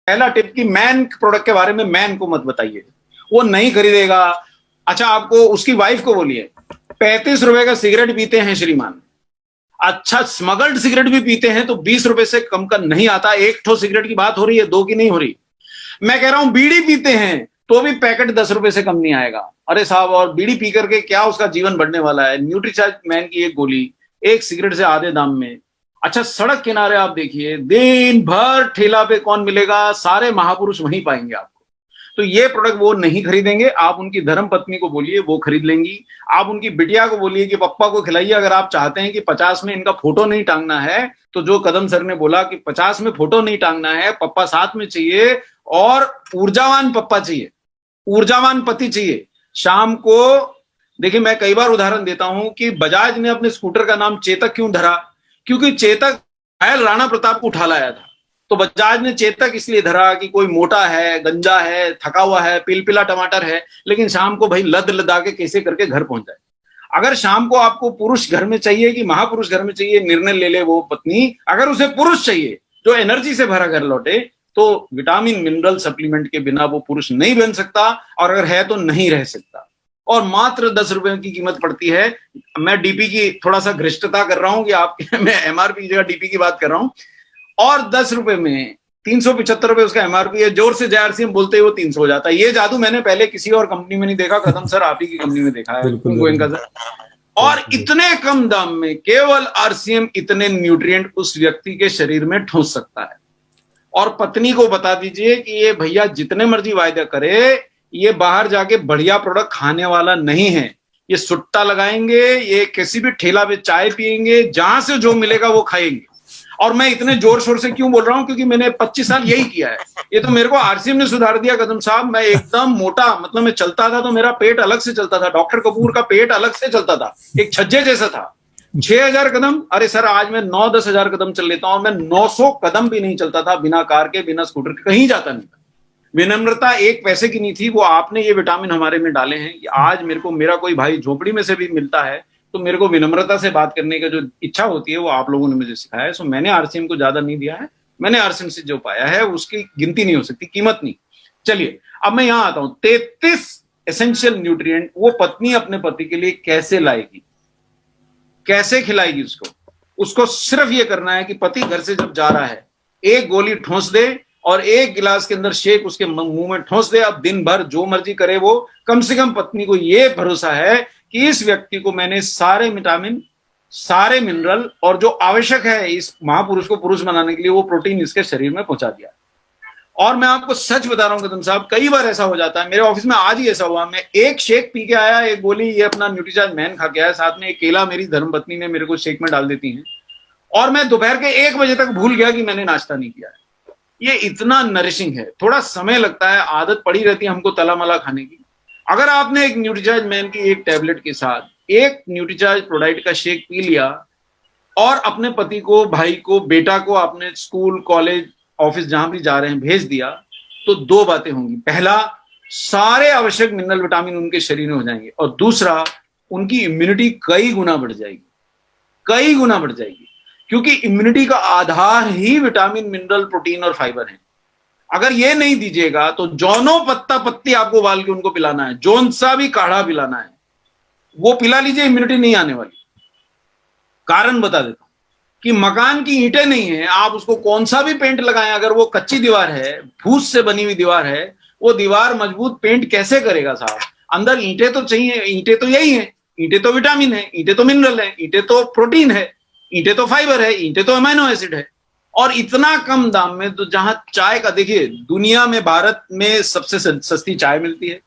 पहला टिप कि man product के बारे में मैन को मत बताइए, वो नहीं खरीदेगा। अच्छा, आपको उसकी वाइफ को बोलिए 35 रुपए का सिगरेट पीते हैं श्रीमान, अच्छा स्मगल्ड सिगरेट भी पीते हैं तो 20 रुपए से कम का नहीं आता। एक ठो सिगरेट की बात हो रही है, दो की नहीं हो रही। मैं कह रहा हूं बीड़ी पीते हैं तो भी पैकेट 10 रुपए से कम नहीं आएगा। अरे साहब, और बीड़ी पी करके क्या उसका जीवन बढ़ने वाला है। न्यूट्रीचार्ज मैन की एक गोली एक सिगरेट से आधे दाम में। अच्छा, सड़क किनारे आप देखिए, दिन भर ठेला पे कौन मिलेगा, सारे महापुरुष वहीं पाएंगे आपको। तो ये प्रोडक्ट वो नहीं खरीदेंगे। आप उनकी धर्म पत्नी को बोलिए, वो खरीद लेंगी। आप उनकी बिटिया को बोलिए कि पप्पा को खिलाइए। अगर आप चाहते हैं कि 50 में इनका फोटो नहीं टांगना है, तो जो कदम सर ने बोला कि 50 में फोटो नहीं टांगना है, पप्पा साथ में चाहिए और ऊर्जावान पप्पा चाहिए, ऊर्जावान पति चाहिए। शाम को देखिए, मैं कई बार उदाहरण देता हूं कि बजाज ने अपने स्कूटर का नाम चेतक क्यों धरा, क्योंकि चेतक घायल राणा प्रताप को उठा लाया था। तो बजाज ने चेतक इसलिए धरा कि कोई मोटा है, गंजा है, थका हुआ है, पिलपिला टमाटर है, लेकिन शाम को भाई लद लदा के कैसे करके घर पहुंच जाए। अगर शाम को आपको पुरुष घर में चाहिए कि महापुरुष घर में चाहिए, निर्णय ले ले वो पत्नी। अगर उसे पुरुष चाहिए जो एनर्जी से भरा घर लौटे, तो विटामिन मिनरल सप्लीमेंट के बिना वो पुरुष नहीं बन सकता, और अगर है तो नहीं रह सकता। और मात्र 10 रुपए की कीमत पड़ती है। मैं डीपी की थोड़ा सा घृष्टता कर रहा हूं कि आप मैं एमआरपी की जगह डीपी की बात कर रहा हूं। और 10 रुपए में 375 रुपए उसका एमआरपी है। जोर से जेआरसीएम बोलते ही वो 300 हो जाता है। ये जादू मैंने पहले किसी और कंपनी में नहीं देखा, कदम सर आप ही की कंपनी में देखा है, गोयनका सर। और इतने कम दाम में केवल आरसीएम इतने न्यूट्रिएंट उस व्यक्ति के शरीर में ठोस सकता है। और पत्नी को बता दीजिए कि ये भैया जितने मर्जी वायदा करे, ये बाहर जाके बढ़िया प्रोडक्ट खाने वाला नहीं है। ये सुट्टा लगाएंगे, ये किसी भी ठेला पे चाय पिएंगे, जहां से जो मिलेगा वो खाएंगे। और मैं इतने जोर शोर से क्यों बोल रहा हूं, क्योंकि मैंने 25 साल यही किया है। ये तो मेरे को आरसीएम ने सुधार दिया कदम साहब। मैं एकदम मोटा, मतलब मैं चलता था तो मेरा पेट अलग से चलता था, डॉक्टर कपूर का पेट अलग से चलता था, एक छज्जे जैसा था। 6000 कदम, अरे सर आज मैं 9-10 हजार कदम चल लेता हूं। मैं 900 कदम भी नहीं चलता था बिना कार के, बिना स्कूटर के, कहीं जाता नहीं था। विनम्रता एक पैसे की नहीं थी। वो आपने ये विटामिन हमारे में डाले हैं कि आज मेरे को मेरा कोई भाई झोपड़ी में से भी मिलता है तो मेरे को विनम्रता से बात करने का जो इच्छा होती है वो आप लोगों ने मुझे सिखाया है। सो मैंने आरसीएम को ज्यादा नहीं दिया है। मैंने आरसीएम से जो पाया है उसकी गिनती नहीं हो सकती, कीमत नहीं। चलिए अब मैं यहां आता हूं। 33 एसेंशियल न्यूट्रिएंट वो पत्नी अपने पति के लिए कैसे लाएगी, कैसे खिलाएगी उसको। उसको सिर्फ ये करना है कि पति घर से जब जा रहा है, एक गोली ठोंस दे और एक गिलास के अंदर शेक उसके मुंह में ठोंस दे। अब दिन भर जो मर्जी करे वो, कम से कम पत्नी को यह भरोसा है कि इस व्यक्ति को मैंने सारे विटामिन, सारे मिनरल और जो आवश्यक है इस महापुरुष को पुरुष बनाने के लिए, वो प्रोटीन इसके शरीर में पहुंचा दिया। और मैं आपको सच बता रहा हूं कदम साहब, कई बार ऐसा हो जाता है। मेरे ऑफिस में आज ही ऐसा हुआ, मैं एक शेक पी के आया, एक गोली ये अपना न्यूट्रीचार्ज मैन खा के आया, साथ में एक केला मेरी धर्मपत्नी ने मेरे को शेक में डाल देती है, और मैं दोपहर के 1 बजे तक भूल गया कि मैंने नाश्ता नहीं किया है। ये इतना नरिशिंग है। थोड़ा समय लगता है, आदत पड़ी रहती है हमको तला मला खाने की। अगर आपने एक न्यूट्रीचार्ज मैन की एक टैबलेट के साथ एक न्यूट्रीचार्ज प्रोडाइट का शेक पी लिया और अपने पति को, भाई को, बेटा को आपने स्कूल, कॉलेज, ऑफिस जहां भी जा रहे हैं भेज दिया, तो 2 बातें होंगी। पहला, सारे आवश्यक मिनरल विटामिन उनके शरीर में हो जाएंगे, और दूसरा, उनकी इम्यूनिटी कई गुना बढ़ जाएगी, कई गुना बढ़ जाएगी। क्योंकि इम्यूनिटी का आधार ही विटामिन, मिनरल, प्रोटीन और फाइबर है। अगर ये नहीं दीजिएगा तो जौनों पत्ता पत्ती आपको उबाल के उनको पिलाना है, जौन सा भी काढ़ा पिलाना है वो पिला लीजिए, इम्यूनिटी नहीं आने वाली। कारण बता देता हूं कि मकान की ईंटें नहीं है, आप उसको कौन सा भी पेंट लगाएं, अगर वो कच्ची दीवार है, फूस से बनी हुई दीवार है, वो दीवार मजबूत पेंट कैसे करेगा साहब। अंदर ईंटें तो चाहिए। ईंटें तो यही है, ईंटें तो विटामिन है, ईंटें तो मिनरल है, ईंटें तो प्रोटीन है, ईंटें तो फाइबर है, ईंटें तो अमीनो एसिड है। और इतना कम दाम में, तो जहां चाय का देखिए, दुनिया में भारत में सबसे सस्ती चाय मिलती है,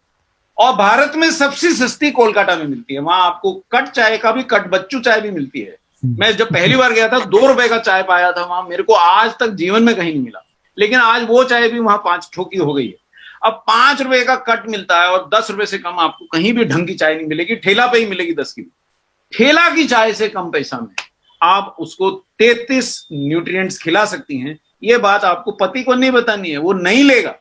और भारत में सबसे सस्ती कोलकाता में मिलती है। वहां आपको कट चाय का भी, कट बच्चू चाय भी मिलती है। मैं जब पहली बार गया था 2 रुपए का चाय पाया था वहां, मेरे को आज तक जीवन में कहीं नहीं मिला। लेकिन आज वो चाय भी वहां 5 ठोकी हो गई है। अब 5 रुपए का कट मिलता है और 10 रुपए से कम आपको कहीं भी ढंग की चाय नहीं मिलेगी। ठेला पे ही मिलेगी 10 की। ठेला की चाय से कम पैसा में आप उसको 33 न्यूट्रिएंट्स खिला सकती हैं। ये बात आपको पति को नहीं बतानी है, वो नहीं लेगा।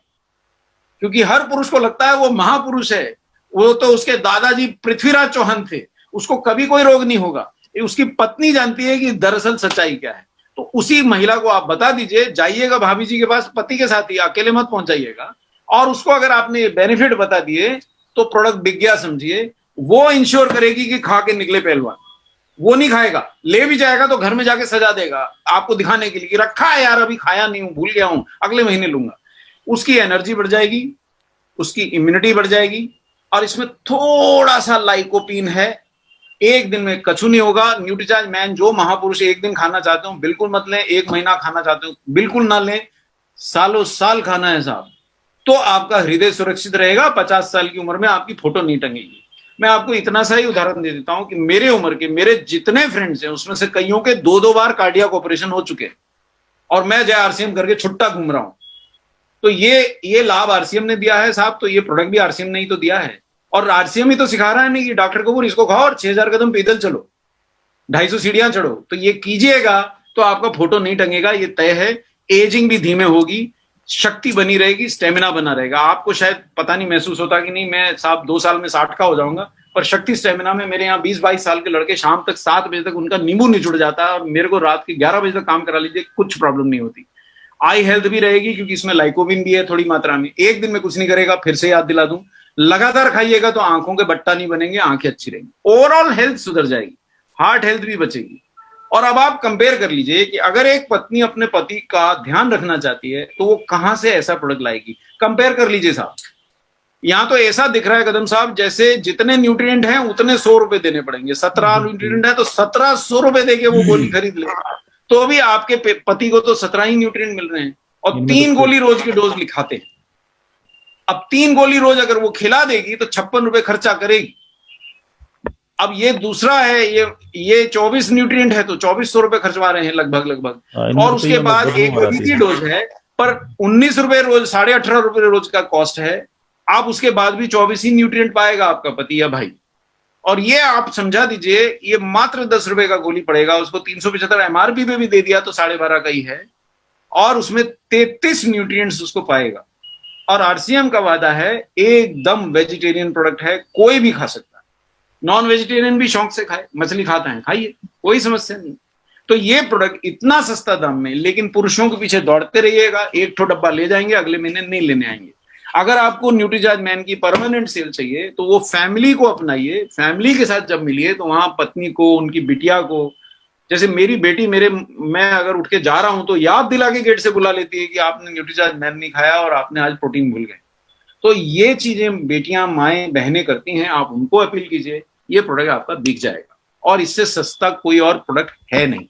क्योंकि हर पुरुष को लगता है वो महापुरुष है, वो तो उसके दादाजी पृथ्वीराज चौहान थे, उसको कभी कोई रोग नहीं होगा। उसकी पत्नी जानती है कि दरअसल सच्चाई क्या है। तो उसी महिला को आप बता दीजिए, जाइएगा भाभी जी के पास पति के साथ ही, अकेले मत पहुंच जाइएगा, और उसको अगर आपने बेनिफिट बता दिए तो प्रोडक्ट बिक गया समझिए। वो इंश्योर करेगी कि खा के निकले पहलवान। वो नहीं खाएगा, ले भी जाएगा तो घर में जाके सजा देगा आपको दिखाने के लिए कि रखा है यार, अभी खाया नहीं हूं, भूल गया हूं, अगले महीने लूंगा। उसकी एनर्जी बढ़ जाएगी, उसकी इम्यूनिटी बढ़ जाएगी। और इसमें थोड़ा सा लाइकोपीन है, एक दिन में कछु नहीं होगा। न्यूट्रीचार्ज मैन जो महापुरुष एक दिन खाना चाहते हो बिल्कुल मत लें, एक महीना खाना चाहते हो बिल्कुल ना लें, सालों साल खाना है साहब, तो आपका हृदय सुरक्षित रहेगा। 50 साल की उम्र में आपकी फोटो नहीं टंगेगी। मैं आपको इतना सा ही उदाहरण दे देता हूं कि मेरे उम्र के मेरे जितने फ्रेंड्स हैं उसमें से कईयों के 2-2 बार कार्डियक ऑपरेशन हो चुके हैं, और मैं जय आरसीएम करके छुट्टा घूम रहा हूं। तो ये लाभ आरसीएम ने दिया है साहब, तो ये प्रोडक्ट भी आरसीएम ने ही तो दिया है। और आरसीएम ही तो सिखा रहा है नहीं कि डॉक्टर कपूर इसको खाओ और 6000 कदम पैदल चलो, 250 सीढ़ियां चढ़ो। तो ये कीजिएगा तो आपका फोटो नहीं टंगेगा, ये तय है। एजिंग भी धीमे होगी, शक्ति बनी रहेगी, स्टेमिना बना रहेगा। आपको शायद पता नहीं महसूस होता कि नहीं मैं साहब 2 साल में 60 का हो जाऊंगा, पर शक्ति स्टेमिना में मेरे यहाँ 20-22 साल के लड़के शाम तक 7 बजे तक उनका नींबू निचुड़ जाता है, और मेरे को रात के 11 बजे तक काम करा लीजिए, कुछ प्रॉब्लम नहीं होती। आई हेल्थ भी रहेगी क्योंकि इसमें लाइकोपिन भी है थोड़ी मात्रा में। एक दिन में कुछ नहीं करेगा, फिर से याद दिला दूं, लगातार खाइएगा तो आंखों के बट्टा नहीं बनेंगे, आंखें अच्छी रहेंगी, ओवरऑल हेल्थ सुधर जाएगी, हार्ट हेल्थ भी बचेगी। और अब आप कंपेयर कर लीजिए कि अगर एक पत्नी अपने पति का ध्यान रखना चाहती है तो वो कहां से ऐसा प्रोडक्ट लाएगी। कंपेयर कर लीजिए साहब, यहां तो ऐसा दिख रहा है कदम साहब जैसे जितने न्यूट्रिएंट हैं उतने 100 रुपए देने पड़ेंगे। 17 न्यूट्रिएंट है तो 1700 रुपए देके वो गोली खरीद ले, तो भी आपके पति को तो 17 ही न्यूट्रिएंट मिल रहे हैं, और 3 गोली रोज की डोज लिखाते हैं। अब 3 गोली रोज अगर वो खिला देगी तो 56 रुपए खर्चा करेगी। अब ये दूसरा है, ये 24 न्यूट्रिएंट है तो 2400 रुपए खर्चवा रहे हैं लगभग। और उसके बाद एक गोली की डोज है पर 19 रुपए रोज, 18.5 रुपए रोज का कॉस्ट है। आप उसके बाद भी 24 ही न्यूट्रिएंट पाएगा आपका पति या भाई। और ये आप समझा दीजिए, ये मात्र 10 रुपए का गोली पड़ेगा, उसको 375 एमआरपी पे भी दे दिया तो 12.5 का ही है, और उसमें 33 न्यूट्रिएंट्स उसको पाएगा। और आरसीएम का वादा है एकदम वेजिटेरियन प्रोडक्ट है, कोई भी खा सकता है, नॉन वेजिटेरियन भी शौक से खाए, मछली खाता है खाइए, कोई समस्या नहीं। तो ये प्रोडक्ट इतना सस्ता दाम में, लेकिन पुरुषों के पीछे दौड़ते रहिएगा, एक ठो डब्बा ले जाएंगे, अगले महीने नहीं लेने आएंगे। अगर आपको न्यूट्रीचार्ज मैन की परमानेंट सेल चाहिए तो वो फैमिली को अपनाइए, फैमिली के साथ जब मिलिए तो वहां पत्नी को, उनकी बिटिया को, जैसे मेरी बेटी मैं अगर उठ के जा रहा हूं तो याद दिला के गेट से बुला लेती है कि आपने न्यूट्रीचार्ज मैन नहीं खाया और आपने आज प्रोटीन भूल गए। तो ये चीजें बेटियां, माएं, बहनें करती हैं, आप उनको अपील कीजिए, ये प्रोडक्ट आपका बिक जाएगा, और इससे सस्ता कोई और प्रोडक्ट है नहीं।